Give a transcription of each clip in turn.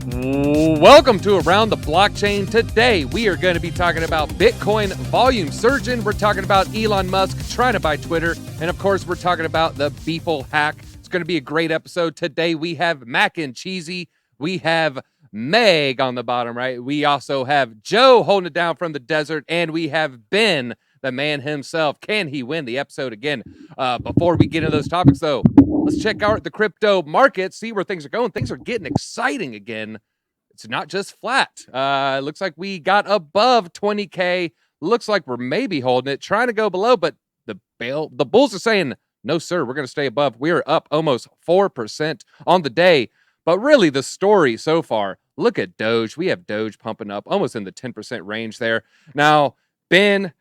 Welcome to Around the Blockchain. Today, we are going to be talking about Bitcoin volume surging. We're talking about Elon Musk trying to buy Twitter. And of course, we're talking about the Beeple hack. It's going to be a great episode. Today, we have Mac and Cheesy. We have Meg on the bottom right. We also have Joe holding it down from the desert. And we have Ben, the man himself. Can he win the episode again? Before we get into those topics, though, let's check out the crypto market, see where things are going. Things are getting exciting again. It's not just flat. It looks like we got above 20K. Looks like we're maybe holding it, trying to go below, but the bulls are saying, no, sir, we're going to stay above. We're up almost 4% on the day. But really, the story so far, look at Doge. We have Doge pumping up almost in the 10% range there. Now, Ben,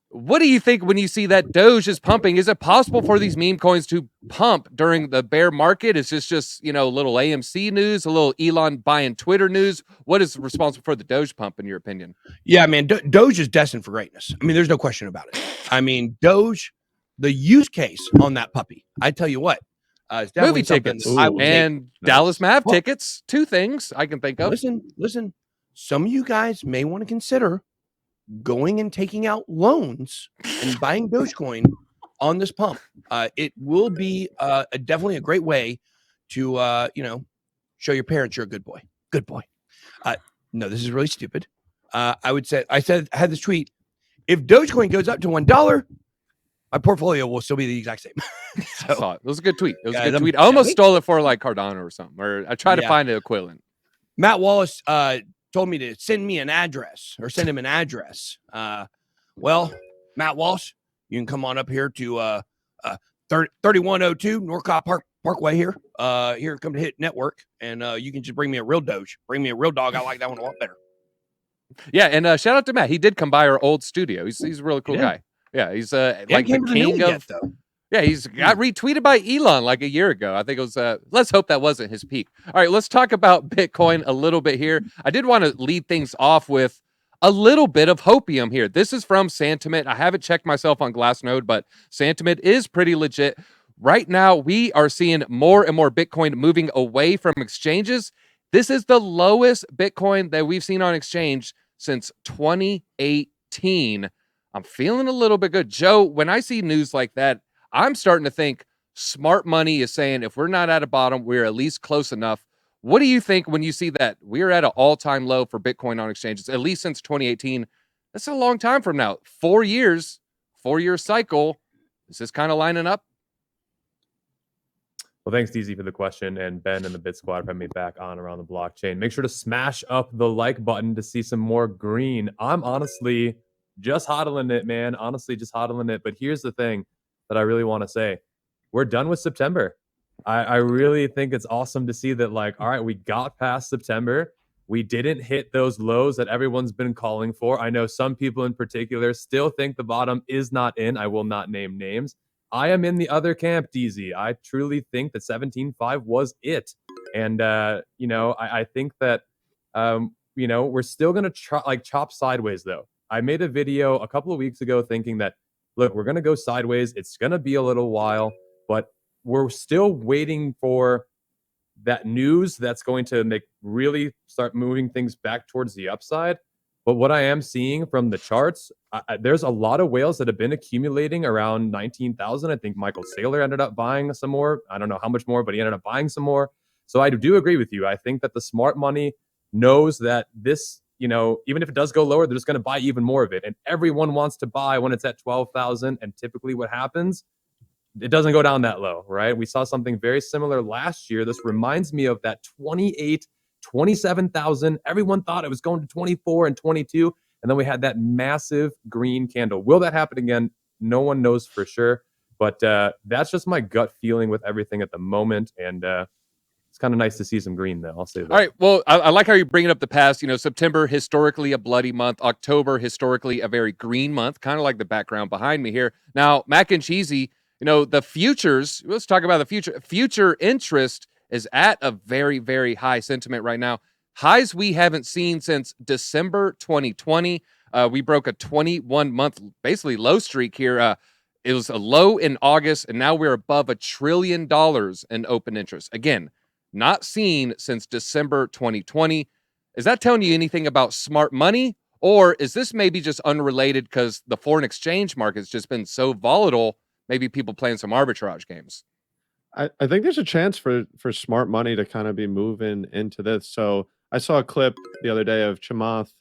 what do you think when you see that Doge is pumping? Is it possible for these meme coins to pump during the bear market? Is this just, a little AMC news, a little Elon buying Twitter news? What is responsible for the Doge pump, in your opinion? Yeah, man, Doge is destined for greatness. I mean, there's no question about it. I mean, Doge, the use case on that puppy, I tell you what. It's movie tickets and Dallas Mav tickets. Two things I can think of. Listen. Some of you guys may want to consider going and taking out loans and buying Dogecoin on this pump. It will be definitely a great way to, show your parents you're a good boy. Good boy. No, this is really stupid. I had this tweet. If Dogecoin goes up to $1, my portfolio will still be the exact same. I saw it. It was a good tweet. I almost stole it for like Cardano or something, or I tried to find an equivalent. Matt Wallace told me to send me an address or send him an address. Well, Matt Walsh, you can come on up here to 3102 Norcott Parkway here. Come to Hit Network, and you can just bring me a real Doge. Bring me a real dog. I like that one a lot better. Yeah, and shout out to Matt. He did come by our old studio. He's a really cool guy. Yeah, he's like the king of. Yeah, he's got retweeted by Elon like a year ago. I think it was, let's hope that wasn't his peak. All right, let's talk about Bitcoin a little bit here. I did want to lead things off with a little bit of hopium here. This is from Santiment. I haven't checked myself on Glassnode, but Santiment is pretty legit. Right now, we are seeing more and more Bitcoin moving away from exchanges. This is the lowest Bitcoin that we've seen on exchange since 2018. I'm feeling a little bit good. Joe, when I see news like that, I'm starting to think smart money is saying if we're not at a bottom, we're at least close enough. What do you think when you see that we're at an all-time low for Bitcoin on exchanges, at least since 2018? That's a long time from now. 4 years, 4-year cycle. Is this kind of lining up? Well, thanks, DZ, for the question, and Ben and the BitSquad for having me back on Around the Blockchain. Make sure to smash up the like button to see some more green. I'm honestly just hodling it, man. Honestly, just hodling it. But here's the thing that I really want to say. We're done with September. I really think it's awesome to see that, all right, we got past September. We didn't hit those lows that everyone's been calling for. I know some people in particular still think the bottom is not in. I will not name names. I am in the other camp, DZ. I truly think that 17.5 was it. And, I think that, we're still going to chop sideways, though. I made a video a couple of weeks ago thinking that, look, we're going to go sideways. It's going to be a little while, but we're still waiting for that news that's going to really start moving things back towards the upside. But what I am seeing from the charts, there's a lot of whales that have been accumulating around 19,000. I think Michael Saylor ended up buying some more. I don't know how much more, but he ended up buying some more. So I do agree with you. I think that the smart money knows that this, even if it does go lower, they're just going to buy even more of it. And everyone wants to buy when it's at 12,000. And typically what happens, it doesn't go down that low, right? We saw something very similar last year. This reminds me of that 27,000. Everyone thought it was going to 24 and 22. And then we had that massive green candle. Will that happen again? No one knows for sure. But that's just my gut feeling with everything at the moment. And it's kind of nice to see some green, though. I'll say that. All right. Well, I like how you bring it up the past. September, historically a bloody month. October, historically a very green month, kind of like the background behind me here. Now, Mac and Cheesy, the futures, let's talk about the future. Future interest is at a very, very high sentiment right now. Highs we haven't seen since December 2020. We broke a 21-month, basically low streak here. It was a low in August, and now we're above $1 trillion in open interest. Again, not seen since December 2020. Is that telling you anything about smart money? Or is this maybe just unrelated because the foreign exchange market's just been so volatile? Maybe people playing some arbitrage games. I think there's a chance for smart money to kind of be moving into this. So I saw a clip the other day of Chamath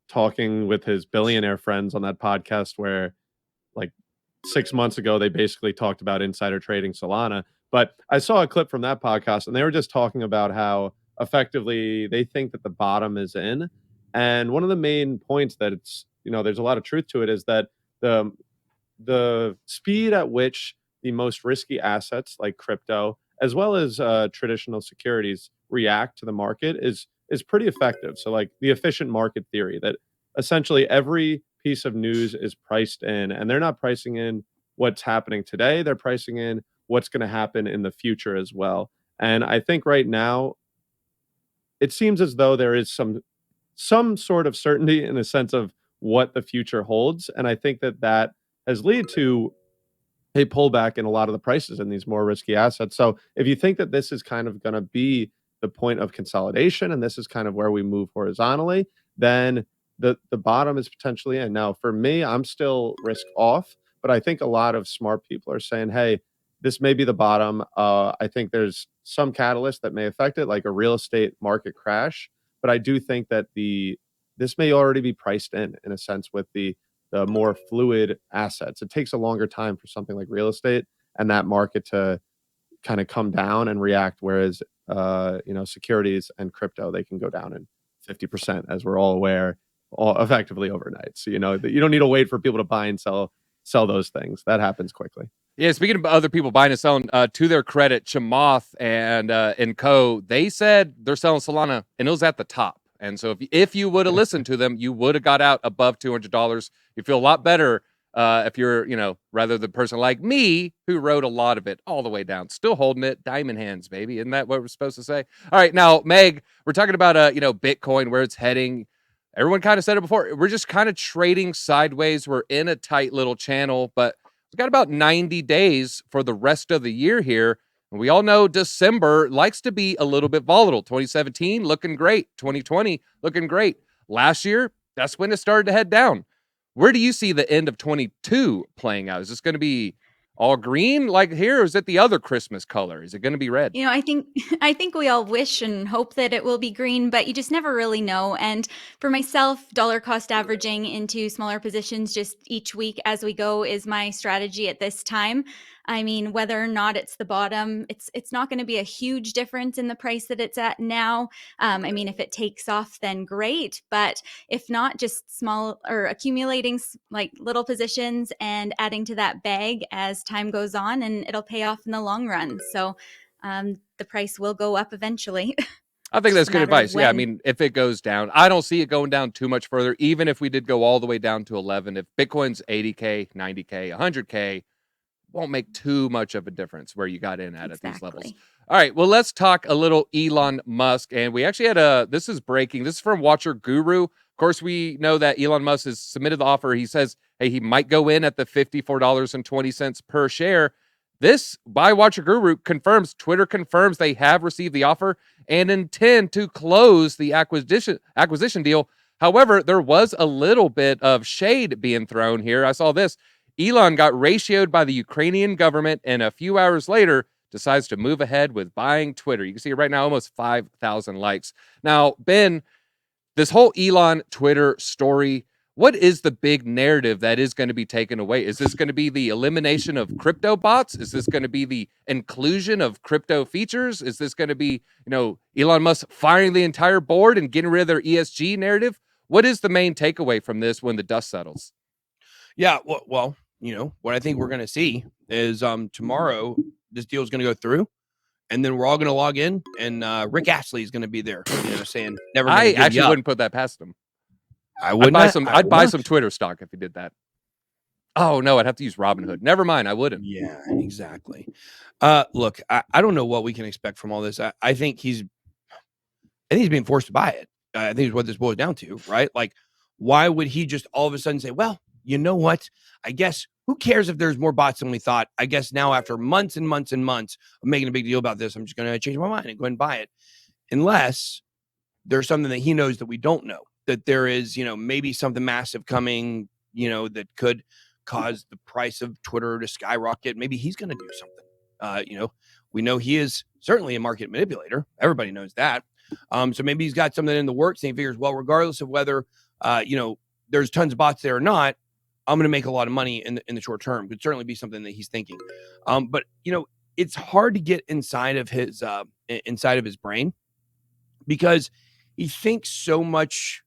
talking with his billionaire friends on that podcast where like 6 months ago they basically talked about insider trading Solana. But I saw a clip from that podcast and they were just talking about how effectively they think that the bottom is in. And one of the main points that it's, there's a lot of truth to it is that the speed at which the most risky assets like crypto, as well as traditional securities, react to the market is pretty effective. So, like the efficient market theory that essentially every piece of news is priced in, and they're not pricing in what's happening today; they're pricing in what's going to happen in the future as well. And I think right now, it seems as though there is some sort of certainty in the sense of what the future holds, and I think that has led to a pullback in a lot of the prices in these more risky assets. So if you think that this is kind of going to be the point of consolidation and this is kind of where we move horizontally, then the bottom is potentially in. Now, for me, I'm still risk off, but I think a lot of smart people are saying, hey, this may be the bottom. I think there's some catalyst that may affect it, like a real estate market crash. But I do think that this may already be priced in a sense with the more fluid assets. It takes a longer time for something like real estate and that market to kind of come down and react. Whereas, securities and crypto, they can go down in 50%, as we're all aware, effectively overnight. So, you don't need to wait for people to buy and sell those things. That happens quickly. Yeah, speaking of other people buying and selling, to their credit, Chamath and co, they said they're selling Solana, and it was at the top. And so if you would have listened to them, you would have got out above $200. You feel a lot better if you're, rather the person like me who wrote a lot of it all the way down, still holding it, diamond hands, baby. Isn't that what we're supposed to say? All right, now, Meg, we're talking about, Bitcoin, where it's heading. Everyone kind of said it before. We're just kind of trading sideways. We're in a tight little channel, but we've got about 90 days for the rest of the year here. And we all know December likes to be a little bit volatile. 2017 looking great. 2020 looking great. Last year, that's when it started to head down. Where do you see the end of 22 playing out? Is this going to be all green like here, or is it the other Christmas color? Is it going to be red? I think we all wish and hope that it will be green, but you just never really know. And for myself, dollar cost averaging into smaller positions just each week as we go is my strategy at this time. I mean, whether or not it's the bottom, it's not going to be a huge difference in the price that it's at now. I mean, if it takes off, then great. But if not, just small or accumulating like little positions and adding to that bag as time goes on, and it'll pay off in the long run. So the price will go up eventually. I think that's good advice. Yeah, I mean, if it goes down, I don't see it going down too much further. Even if we did go all the way down to 11, if Bitcoin's 80K, 90K, 100K, won't make too much of a difference where you got in at these levels. All right, well, let's talk a little Elon Musk. And we actually had this is breaking. This is from Watcher Guru. Of course, we know that Elon Musk has submitted the offer. He says, hey, he might go in at the $54.20 per share. This, by Watcher Guru, Twitter confirms they have received the offer and intend to close the acquisition deal. However, there was a little bit of shade being thrown here. I saw this. Elon got ratioed by the Ukrainian government and a few hours later decides to move ahead with buying Twitter. You can see it right now, almost 5,000 likes. Now, Ben, this whole Elon Twitter story, what is the big narrative that is going to be taken away? Is this going to be the elimination of crypto bots? Is this going to be the inclusion of crypto features? Is this going to be, Elon Musk firing the entire board and getting rid of their ESG narrative? What is the main takeaway from this when the dust settles? Yeah, well, what I think we're going to see is tomorrow this deal is going to go through, and then we're all going to log in, and Rick Astley is going to be there, saying never. I actually wouldn't put that past him. I'd buy some Twitter stock if he did that. Oh no, I'd have to use Robinhood. Never mind, I wouldn't. Yeah, exactly. Look, I don't know what we can expect from all this. I think he's being forced to buy it. I think is what this boils down to, right? Like, why would he just all of a sudden say, well, you know what? I guess who cares if there's more bots than we thought? I guess now after months and months and months of making a big deal about this, I'm just going to change my mind and go ahead and buy it. Unless there's something that he knows that we don't know, that there is, maybe something massive coming, that could cause the price of Twitter to skyrocket. Maybe he's going to do something. We know he is certainly a market manipulator. Everybody knows that. So maybe he's got something in the works and he figures, well, regardless of whether, there's tons of bots there or not, I'm going to make a lot of money in the short term. Could certainly be something that he's thinking. But it's hard to get inside of his brain because he thinks so much.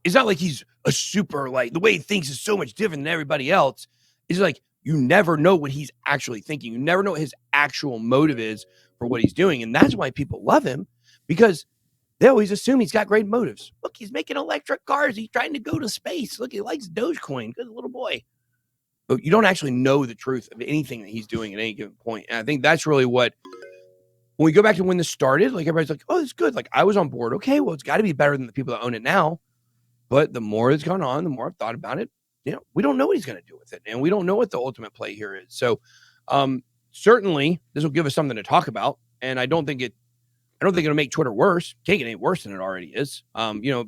It's not like he's a super, like, the way he thinks is so much different than everybody else. It's like you never know what he's actually thinking. You never know what his actual motive is for what he's doing. And that's why people love him, because they always assume he's got great motives. Look, he's making electric cars. He's trying to go to space. Look, he likes Dogecoin. Good little boy. But you don't actually know the truth of anything that he's doing at any given point. And I think that's really what, when we go back to when this started, like, everybody's like, oh, it's good. Like, I was on board. Okay, well, it's got to be better than the people that own it now. But the more it's gone on, the more I've thought about it. We don't know what he's going to do with it. And we don't know what the ultimate play here is. So certainly this will give us something to talk about. And I don't think it'll make Twitter worse. Can't get any worse than it already is.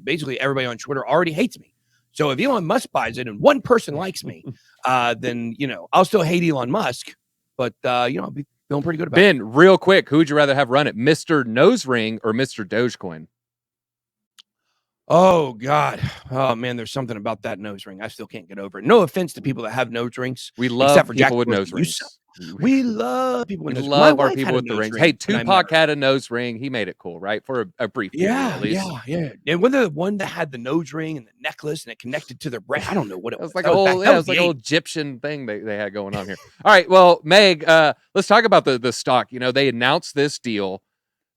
Basically everybody on Twitter already hates me. So if Elon Musk buys it and one person likes me, then, I'll still hate Elon Musk, but, I'll be feeling pretty good about it. Ben, real quick, who would you rather have run it, Mr. Nose Ring or Mr. Dogecoin? Oh, God. Oh, man, there's something about that nose ring. I still can't get over it. No offense to people that have nose rings. We love except for people Jack with Dorsey. nose rings. We love people with We nose rings. love My our wife people had a with the nose rings. ring Hey, when I met Tupac her. had a nose ring. He made it cool, right? For a brief period, at least. Yeah. And whether the one that had the nose ring and the necklace and it connected to their breast, I don't know what it It was. was like That a was whole, back- that it was was like the a whole 80s. Egyptian thing they had going on here. All right, well, Meg, let's talk about the stock. They announced this deal.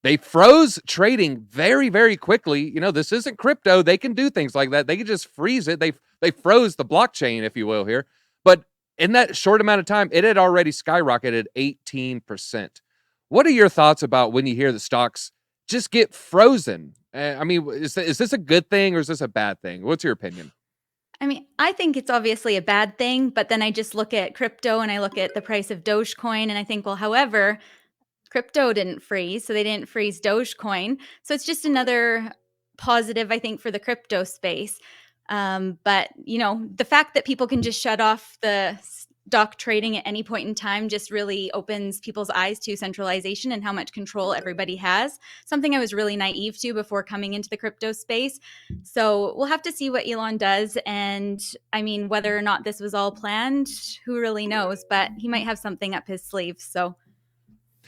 They froze trading very, very quickly. This isn't crypto. They can do things like that. They can just freeze it. They froze the blockchain, if you will, here. But in that short amount of time, it had already skyrocketed 18%. What are your thoughts about when you hear the stocks just get frozen? Is this a good thing or is this a bad thing? What's your opinion? I think it's obviously a bad thing, but then I just look at crypto and I look at the price of Dogecoin and I think, well, however, crypto didn't freeze, so they didn't freeze Dogecoin. So it's just another positive, I think, for the crypto space. But, the fact that people can just shut off the stock trading at any point in time just really opens people's eyes to centralization and how much control everybody has. Something I was really naive to before coming into the crypto space. So we'll have to see what Elon does. And whether or not this was all planned, who really knows? But he might have something up his sleeve. So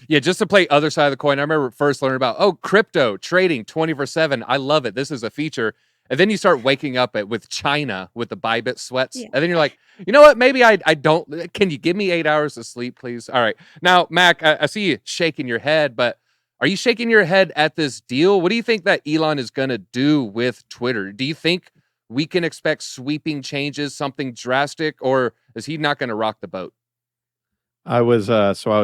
Yeah, just to play other side of the coin, I remember first learning about, crypto trading 24/7. I love it. This is a feature. And then you start waking up with China with the Bybit sweats. Yeah. And then you're like, you know what? Maybe I don't. Can you give me 8 hours of sleep, please? All right. Now, Mac, I see you shaking your head, but are you shaking your head at this deal? What do you think that Elon is going to do with Twitter? Do you think we can expect sweeping changes, something drastic, or is he not going to rock the boat? I was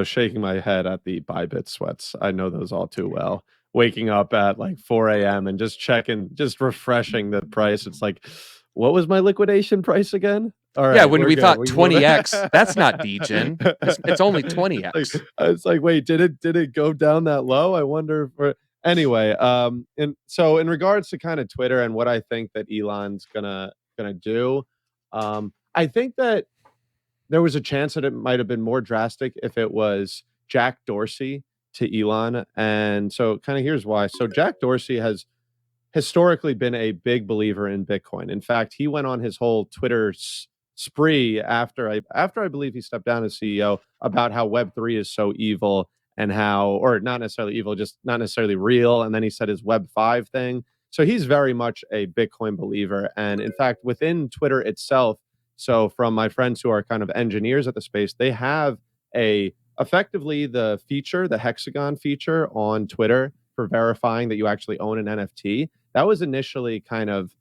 shaking my head at the Bybit sweats. I know those all too well. Waking up at like 4 a.m. and just refreshing the price. It's like, what was my liquidation price again? All right. Yeah, when we thought 20x, that's not degen. It's only 20x. It's like, wait, did it go down that low? I wonder if anyway. And so in regards to kind of Twitter and what I think that Elon's gonna do, I think that there was a chance that it might have been more drastic if it was Jack Dorsey to Elon. And so kind of here's why. So Jack Dorsey has historically been a big believer in Bitcoin. In fact, he went on his whole Twitter spree after I believe he stepped down as CEO about how Web3 is so evil and or not necessarily evil, just not necessarily real. And then he said his Web5 thing. So he's very much a Bitcoin believer. And in fact, within Twitter itself, so from my friends who are kind of engineers at the space, they have effectively the hexagon feature on Twitter for verifying that you actually own an NFT. That was initially kind of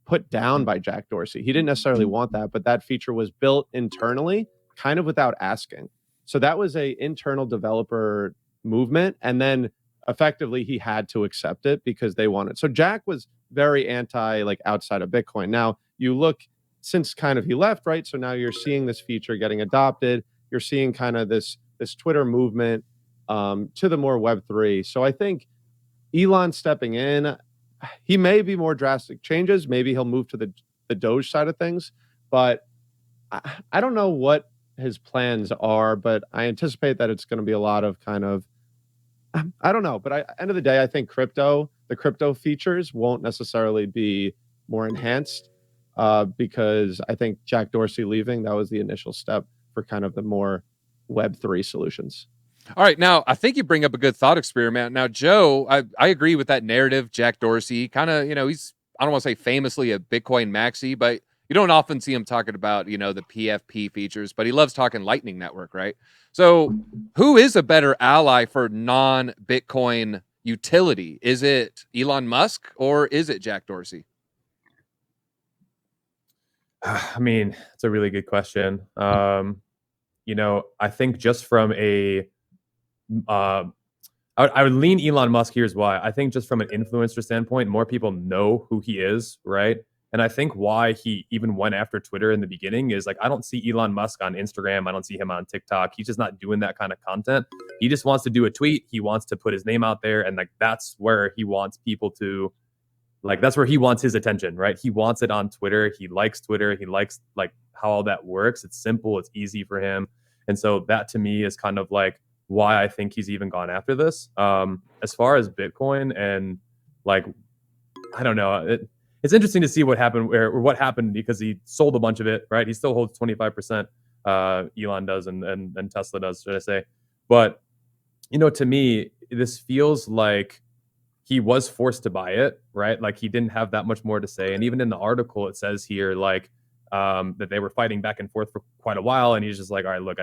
put down by Jack Dorsey. He didn't necessarily want that, but that feature was built internally kind of without asking. So that was a internal developer movement. And then effectively he had to accept it because they wanted. So Jack was very anti, like, outside of Bitcoin. Now, you look since kind of he left, right? So now you're seeing this feature getting adopted. You're seeing kind of this Twitter movement to the more Web3. So I think Elon stepping in, he may be more drastic changes. Maybe he'll move to the Doge side of things, but I don't know what his plans are, but I anticipate that it's going to be a lot of kind of, I don't know, but end of the day, I think the crypto features won't necessarily be more enhanced because I think Jack Dorsey leaving, that was the initial step for kind of the more Web3 solutions. All right, now I think you bring up a good thought experiment. Now, Joe, I agree with that narrative. Jack Dorsey, kind of, he's, I don't want to say famously a Bitcoin maxi, but you don't often see him talking about, the PFP features, but he loves talking Lightning Network, right? So who is a better ally for non-Bitcoin utility? Is it Elon Musk or is it Jack Dorsey? I mean, it's a really good question. I think just from I would lean Elon Musk. Here's why. I think just from an influencer standpoint, more people know who he is, right? And I think why he even went after Twitter in the beginning is like, I don't see Elon Musk on Instagram. I don't see him on TikTok. He's just not doing that kind of content. He just wants to do a tweet. He wants to put his name out there. And like, that's where he wants people to, like, that's where he wants his attention, right? He wants it on Twitter. He likes Twitter. He likes like how all that works. It's simple. It's easy for him. And so that to me is kind of like why I think he's even gone after this. As far as Bitcoin and like, I don't know, it's interesting to see what happened or what happened because he sold a bunch of it, right? He still holds 25%. Elon does and Tesla does, should I say. But, to me, this feels like he was forced to buy it, right? Like he didn't have that much more to say. And even in the article, it says here like that they were fighting back and forth for quite a while. And he's just like, all right, look,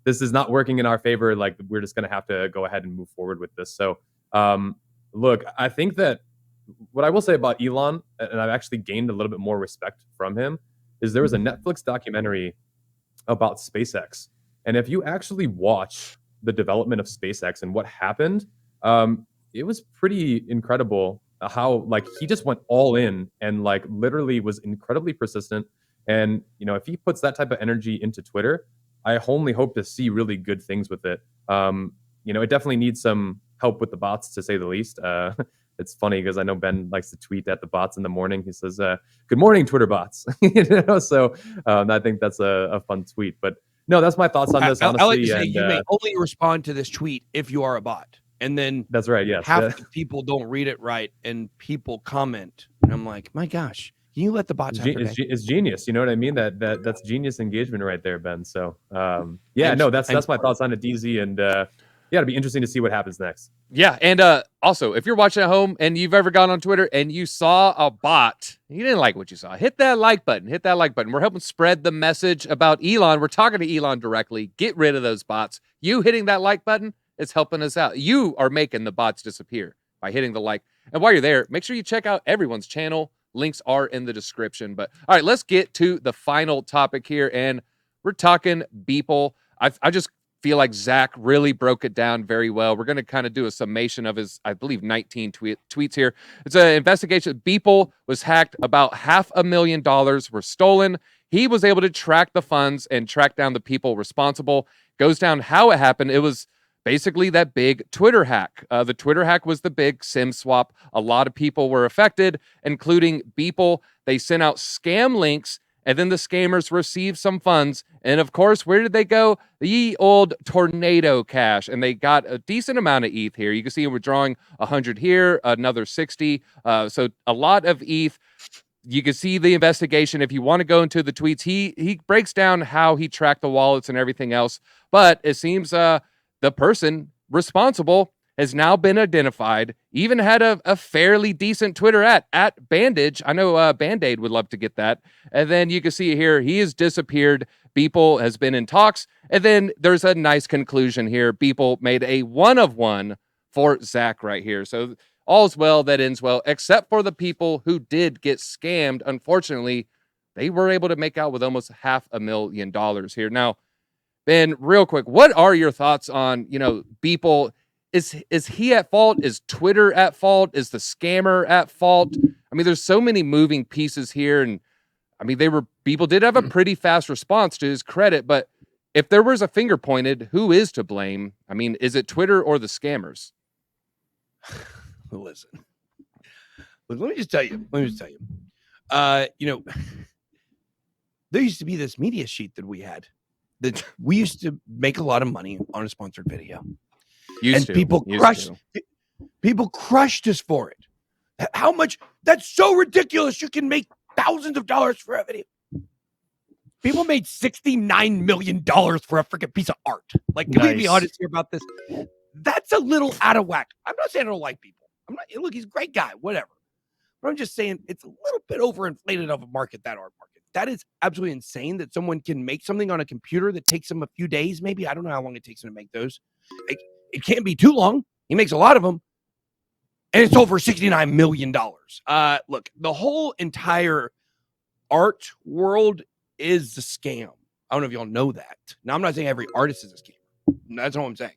this is not working in our favor. Like we're just going to have to go ahead and move forward with this. So look, I think that what I will say about Elon, and I've actually gained a little bit more respect from him, is there was a Netflix documentary about SpaceX. And if you actually watch the development of SpaceX and what happened, it was pretty incredible how like he just went all in and like literally was incredibly persistent. And, if he puts that type of energy into Twitter, I only hope to see really good things with it. It definitely needs some help with the bots, to say the least. It's funny because I know Ben likes to tweet at the bots in the morning. He says, good morning, Twitter bots. So I think that's a fun tweet. But no, that's my thoughts on this, honestly. I like to say you may only respond to this tweet if you are a bot. And then that's right, yes. Half the people don't read it right and people comment. And I'm like, my gosh, can you let the bots have their day? It's genius. You know what I mean? That's genius engagement right there, Ben. So that's my thoughts on it, DZ. And it'll be interesting to see what happens next. Yeah, and also, if you're watching at home and you've ever gone on Twitter and you saw a bot, you didn't like what you saw, hit that like button. Hit that like button. We're helping spread the message about Elon. We're talking to Elon directly. Get rid of those bots. You hitting that like button, it's helping us out. You are making the bots disappear by hitting the like. And while you're there, make sure you check out everyone's channel. Links are in the description. But all right, let's get to the final topic here. And we're talking Beeple. I just feel like Zach really broke it down very well. We're going to kind of do a summation of his, I believe, 19 tweets here. It's an investigation. Beeple was hacked. About $500,000 were stolen. He was able to track the funds and track down the people responsible. Goes down how it happened. It was basically that big Twitter hack. The Twitter hack was the big SIM swap. A lot of people were affected, including Beeple. They sent out scam links, and then the scammers received some funds. And of course, where did they go? The old tornado cash. And they got a decent amount of ETH here. You can see we're drawing 100 here, another 60. So a lot of ETH. You can see the investigation. If you want to go into the tweets, he breaks down how he tracked the wallets and everything else. But it seems the person responsible has now been identified, even had a fairly decent Twitter at Bandage. I know Band-Aid would love to get that. And then you can see here, he has disappeared. Beeple has been in talks. And then there's a nice conclusion here. Beeple made a 1 of 1 for Zach right here. So all's well that ends well, except for the people who did get scammed. Unfortunately, they were able to make out with almost $500,000 here. Now, Ben, real quick, what are your thoughts on, Beeple? Is he at fault? Is Twitter at fault? Is the scammer at fault? I mean, there's so many moving pieces here. And I mean, people did have a pretty fast response to his credit, but if there was a finger pointed, who is to blame? I mean, is it Twitter or the scammers? Listen, let me just tell you. You know, there used to be this media sheet that we had that we used to make a lot of money on a sponsored video. People crushed us for it. How much? That's so ridiculous. You can make thousands of dollars for a video. People made $69 million for a freaking piece of art. Like, can we be honest here about this? That's a little out of whack. I'm not saying I don't like people. Look, he's a great guy, whatever. But I'm just saying it's a little bit overinflated of a market, that art market. That is absolutely insane that someone can make something on a computer that takes them a few days, maybe. I don't know how long it takes him to make those. It can't be too long. He makes a lot of them. And it's over $69 million. Look, the whole entire art world is a scam. I don't know if y'all know that. Now, I'm not saying every artist is a scammer. That's all I'm saying.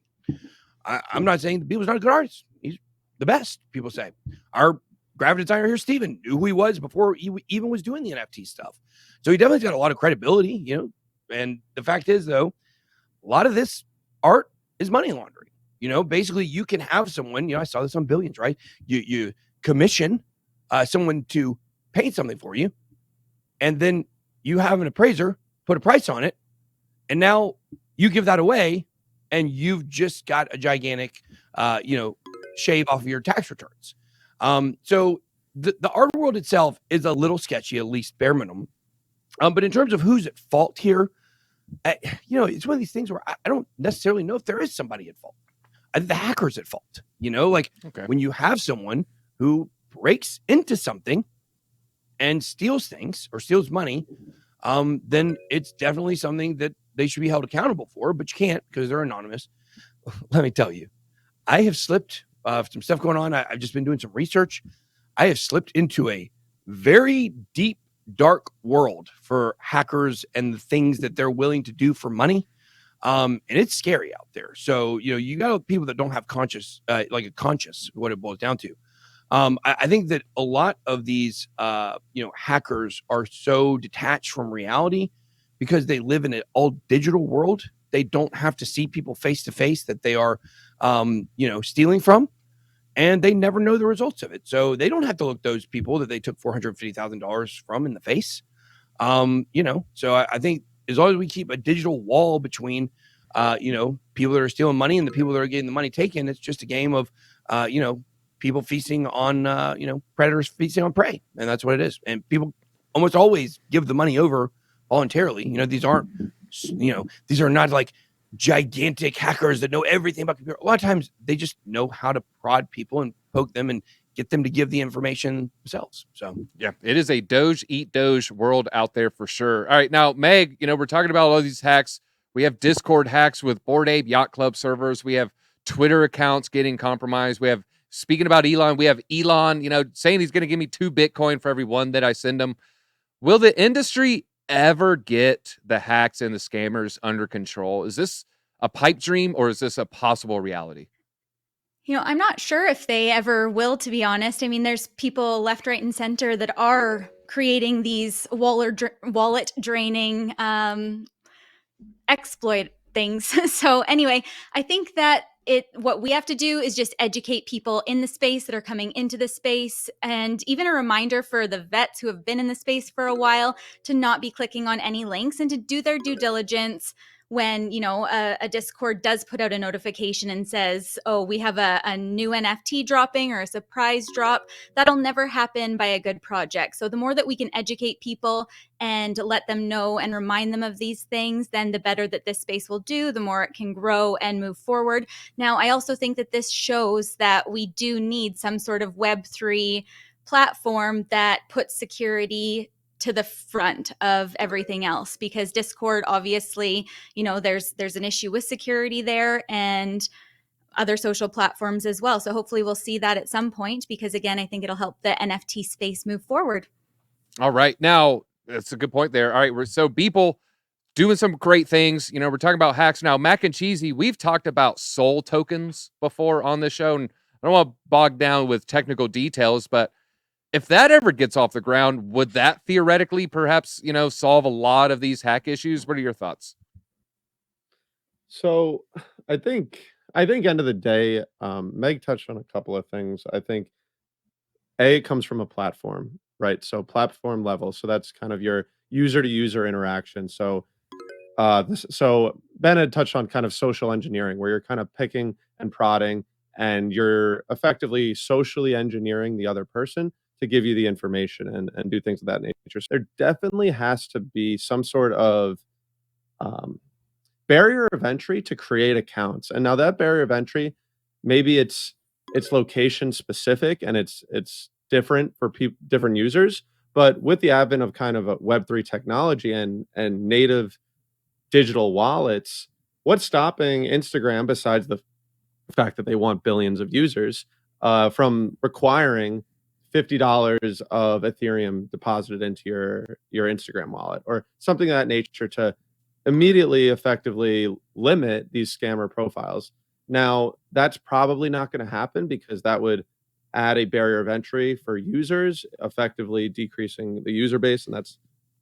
I'm not saying the Beeble's not a good artist. He's the best, people say. Our graphic designer here, Steven, knew who he was before he even was doing the NFT stuff. So he definitely got a lot of credibility, you know. And the fact is, though, a lot of this art is money laundering. You know, basically, you can have someone, you know, I saw this on Billions, right? You commission someone to paint something for you, and then you have an appraiser put a price on it, and now you give that away, and you've just got a gigantic, shave off of your tax returns. So the art world itself is a little sketchy, at least bare minimum. But in terms of who's at fault here, it's one of these things where I don't necessarily know if there is somebody at fault. I think the hacker's at fault. When you have someone who breaks into something and steals things or steals money, then it's definitely something that they should be held accountable for, but you can't because they're anonymous. Let me tell you, I have slipped some stuff going on. I've just been doing some research. I have slipped into a very deep, dark world for hackers and the things that they're willing to do for money. And it's scary out there. So, you got people that don't have conscious, what it boils down to. I think that a lot of these, hackers are so detached from reality because they live in an all digital world. They don't have to see people face to face that they are, stealing from, and they never know the results of it. So they don't have to look those people that they took $450,000 from in the face. So I think as long as we keep a digital wall between, people that are stealing money and the people that are getting the money taken, it's just a game of, people feasting on, predators feasting on prey. And that's what it is. And people almost always give the money over voluntarily. These are not like gigantic hackers that know everything about computer. A lot of times they just know how to prod people and poke them and get them to give the information themselves. So yeah, it is a Doge eat Doge world out there for sure. All right, now Meg, we're talking about all these hacks. We have Discord hacks with Bored Ape Yacht Club servers. We have Twitter accounts getting compromised. We have, speaking about Elon, we have Elon, saying he's going to give me 2 Bitcoin for every one that I send him. Will the industry ever get the hacks and the scammers under control? Is this a pipe dream or is this a possible reality? I'm not sure if they ever will, to be honest. I mean, there's people left, right, and center that are creating these wallet draining exploit things. So anyway, I think that what we have to do is just educate people in the space that are coming into the space, and even a reminder for the vets who have been in the space for a while to not be clicking on any links and to do their due diligence when, a Discord does put out a notification and says, oh, we have a new NFT dropping or a surprise drop. That'll never happen by a good project. So the more that we can educate people and let them know and remind them of these things, then the better that this space will do, the more it can grow and move forward. Now, I also think that this shows that we do need some sort of Web3 platform that puts security to the front of everything else, because Discord, obviously, there's an issue with security there, and other social platforms as well. So hopefully we'll see that at some point, because again, I think it'll help the NFT space move forward. All right. Now, that's a good point there. All right. So people doing some great things. We're talking about hacks now. Mac and Cheesy, we've talked about soul tokens before on this show, and I don't want to bog down with technical details, but If that ever gets off the ground, would that theoretically perhaps, solve a lot of these hack issues? What are your thoughts? So I think end of the day, Meg touched on a couple of things. I think it comes from a platform, right? So platform level. So that's kind of your user to user interaction. So so Ben had touched on kind of social engineering, where you're kind of picking and prodding, and you're effectively socially engineering the other person to give you the information and do things of that nature. So there definitely has to be some sort of um, barrier of entry to create accounts. And now that barrier of entry, maybe it's location specific and it's different for different users. But with the advent of kind of a Web3 technology and native digital wallets, what's stopping Instagram, besides the fact that they want billions of users, from requiring $50 of Ethereum deposited into your Instagram wallet or something of that nature to immediately effectively limit these scammer profiles? Now, that's probably not going to happen because that would add a barrier of entry for users, effectively decreasing the user base, and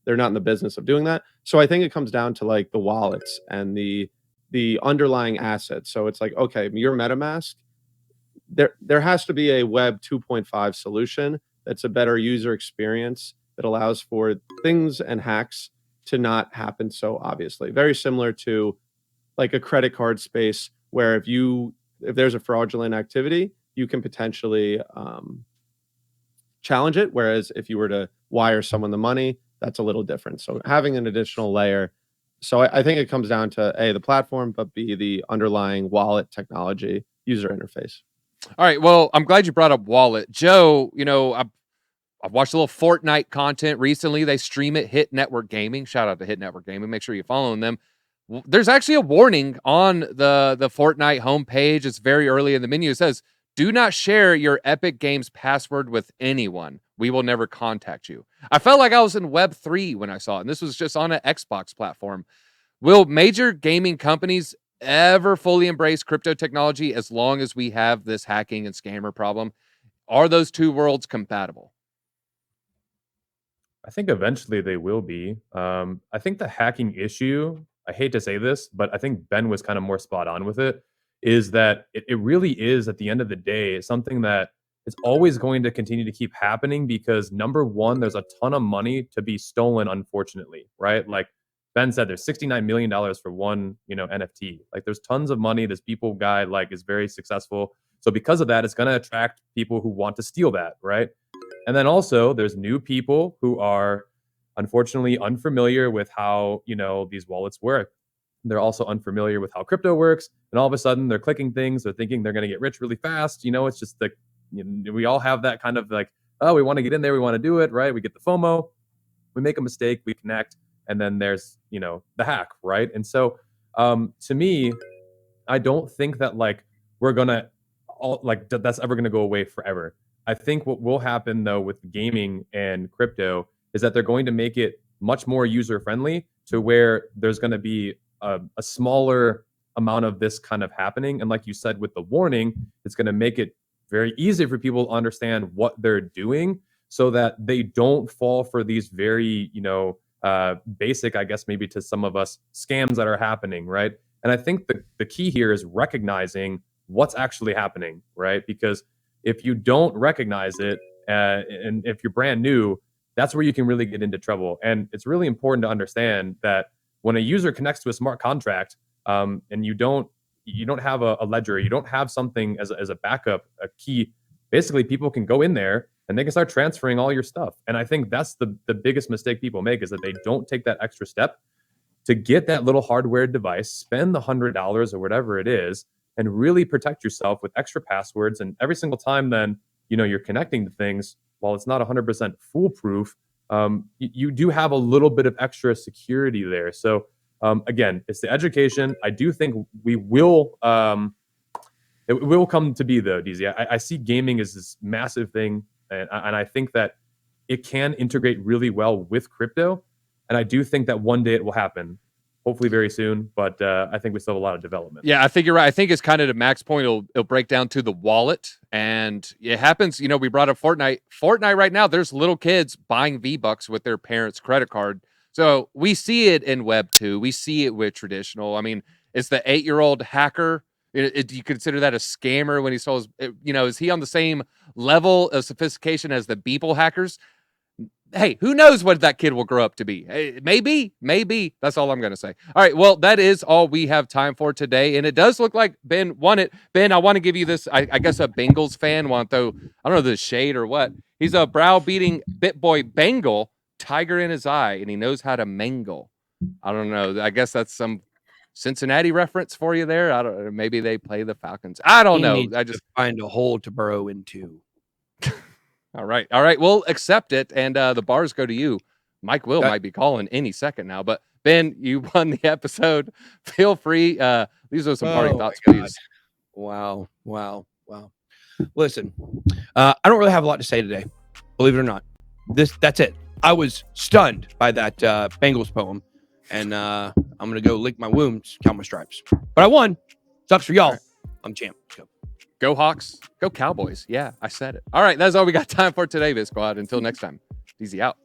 they're not in the business of doing that. So I think it comes down to like the wallets and the underlying assets. So it's like, okay, your MetaMask, there has to be a Web 2.5 solution that's a better user experience that allows for things and hacks to not happen so obviously. Very similar to like a credit card space, where if there's a fraudulent activity, you can potentially challenge it. Whereas if you were to wire someone the money, that's a little different. So having an additional layer. So I think it comes down to A, the platform, but B, the underlying wallet technology user interface. All right. Well, I'm glad you brought up wallet. Joe, I've watched a little Fortnite content recently. They stream it, Hit Network Gaming. Shout out to Hit Network Gaming. Make sure you're following them. There's actually a warning on the Fortnite homepage. It's very early in the menu. It says, "Do not share your Epic Games password with anyone. We will never contact you." I felt like I was in Web3 when I saw it, and this was just on an Xbox platform. Will major gaming companies ever fully embrace crypto technology as long as we have this hacking and scammer problem? Are those two worlds compatible? I think eventually they will be. I think the hacking issue, I hate to say this, but I think Ben was kind of more spot on with it, is that it really is, at the end of the day, something that is always going to continue to keep happening because, number one, there's a ton of money to be stolen, unfortunately, right? Like Ben said, there's $69 million for one, NFT. Like there's tons of money. This people guy is very successful. So because of that, it's going to attract people who want to steal that, right? And then also there's new people who are unfortunately unfamiliar with how, these wallets work. They're also unfamiliar with how crypto works. And all of a sudden they're clicking things. They're thinking they're going to get rich really fast. It's just like, we all have that kind of like, oh, we want to get in there. We want to do it, right? We get the FOMO. We make a mistake. We connect. And then there's, the hack, right? And so to me, I don't think that we're going to that's ever going to go away forever. I think what will happen though with gaming and crypto is that they're going to make it much more user friendly to where there's going to be a smaller amount of this kind of happening. And like you said, with the warning, it's going to make it very easy for people to understand what they're doing so that they don't fall for these very, basic, I guess, maybe to some of us, scams that are happening, right? And I think the key here is recognizing what's actually happening, right? Because if you don't recognize it, and if you're brand new, that's where you can really get into trouble. And it's really important to understand that when a user connects to a smart contract, and you don't have a ledger, you don't have something as a backup, a key, basically people can go in there and they can start transferring all your stuff. And I think that's the biggest mistake people make, is that they don't take that extra step to get that little hardware device, spend the $100 or whatever it is, and really protect yourself with extra passwords. And every single time then, you're connecting to things, while it's not 100% foolproof, you do have a little bit of extra security there. So again, it's the education. I do think we will, it will come to be though, DZ. I see gaming as this massive thing. And I think that it can integrate really well with crypto. And I do think that one day it will happen. hopefully very soon. But I think we still have a lot of development. Yeah, I think you're right. I think it's kind of to Mac's point. It'll break down to the wallet, and it happens. We brought up Fortnite. Fortnite right now, there's little kids buying V-Bucks with their parents' credit card. So we see it in Web 2. We see it with traditional. I mean, it's the 8-year-old hacker. Do you consider that a scammer when he sells? Is he on the same level of sophistication as the Beeple hackers? Hey, who knows what that kid will grow up to be? Hey, maybe. That's all I'm going to say. All right, well, that is all we have time for today. And it does look like Ben won it. Ben, I want to give you this, I guess a Bengals fan want though, I don't know, the shade or what. He's a browbeating BitBoy Bengal, tiger in his eye, and he knows how to mangle. I don't know. I guess that's some Cincinnati reference for you there. I don't know. Maybe they play the Falcons. I don't know. I just find a hole to burrow into. All right. We'll accept it. And the bars go to you. Mike Will might be calling any second now. But Ben, you won the episode. Feel free. These are some party thoughts, please. Wow. Listen, I don't really have a lot to say today. Believe it or not. That's it. I was stunned by that Bengals poem. And I'm going to go lick my wounds, count my stripes. But I won. Sucks for y'all. Right. I'm champ. Let's go. Go Hawks. Go Cowboys. Yeah, I said it. All right, that's all we got time for today, BitSquad. Until next time, easy out.